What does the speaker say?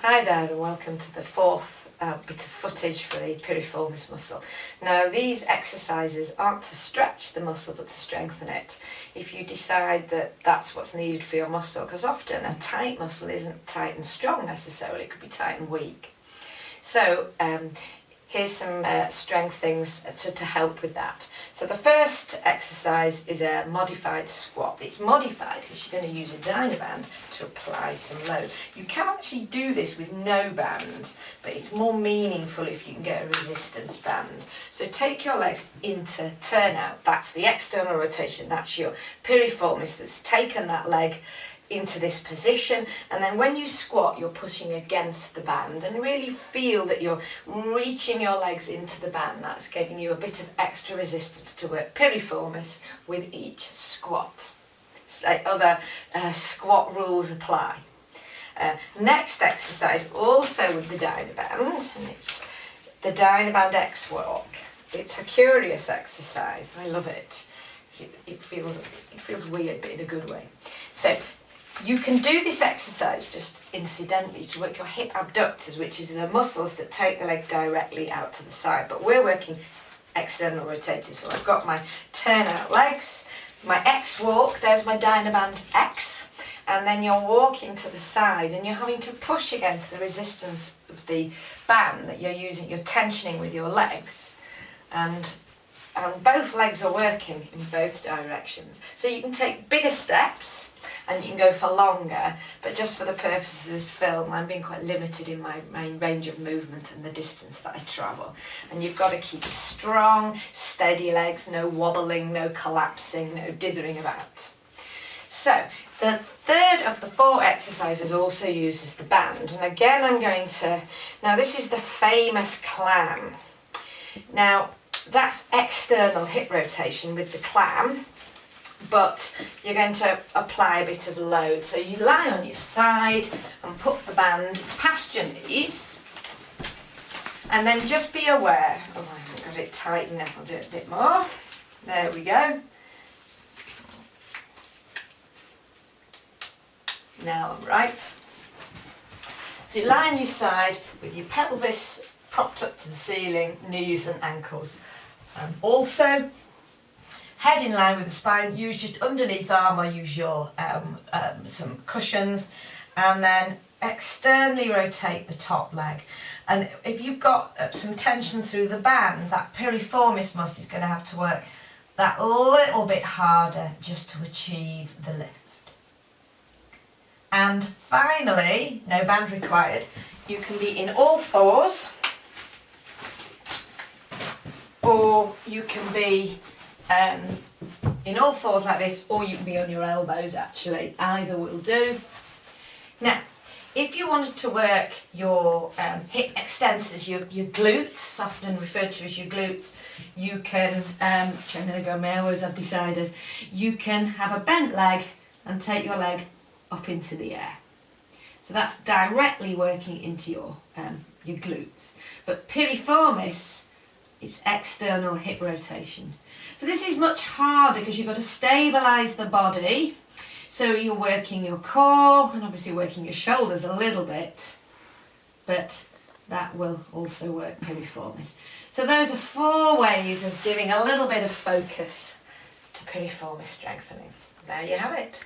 Hi there and welcome to the fourth bit of footage for the piriformis muscle. Now these exercises aren't to stretch the muscle but to strengthen it. If you decide that that's what's needed for your muscle, because often a tight muscle isn't tight and strong necessarily, it could be tight and weak. So here's some strength things to help with that. So the first exercise is a modified squat. It's modified because you're going to use a dynaband to apply some load. You can actually do this with no band, but it's more meaningful if you can get a resistance band. So take your legs into turnout. That's the external rotation. That's your piriformis that's taken that leg into this position, and then when you squat you're pushing against the band, and really feel that you're reaching your legs into the band. That's giving you a bit of extra resistance to work piriformis with each squat. So other squat rules apply. Next exercise, also with the dynaband, and it's the dynaband X walk. It's a curious exercise. I love it. It feels weird, but in a good way. So you can do this exercise just incidentally to work your hip abductors, which is the muscles that take the leg directly out to the side. But we're working external rotators. So I've got my turnout legs, my X walk, there's my dynaband X, and then you're walking to the side and you're having to push against the resistance of the band that you're using, you're tensioning with your legs. And both legs are working in both directions. So you can take bigger steps and you can go for longer, but just for the purposes of this film, I'm being quite limited in my range of movement and the distance that I travel. And you've got to keep strong, steady legs, no wobbling, no collapsing, no dithering about. So the third of the four exercises also uses the band. And again, I'm going to, now this is the famous clam. Now, that's external hip rotation with the clam, but you're going to apply a bit of load. So you lie on your side and put the band past your knees, and then just be aware, oh, I haven't got it tight enough, I'll do it a bit more. There we go. Now I'm right. So you lie on your side with your pelvis propped up to the ceiling, knees and ankles. Also, head in line with the spine, use your underneath arm or use your some cushions, and then externally rotate the top leg. And if you've got some tension through the band, that piriformis muscle is going to have to work that little bit harder just to achieve the lift. And finally, no band required, you can be in all fours, or you can be in all fours like this, or you can be on your elbows actually. Either will do. Now, if you wanted to work your hip extensors, your glutes, often referred to as your glutes, you can, which I'm going to go my elbows, I've decided, you can have a bent leg and take your leg up into the air. So that's directly working into your glutes. But piriformis, it's external hip rotation. So this is much harder because you've got to stabilise the body. So you're working your core and obviously working your shoulders a little bit, but that will also work piriformis. So those are four ways of giving a little bit of focus to piriformis strengthening. There you have it.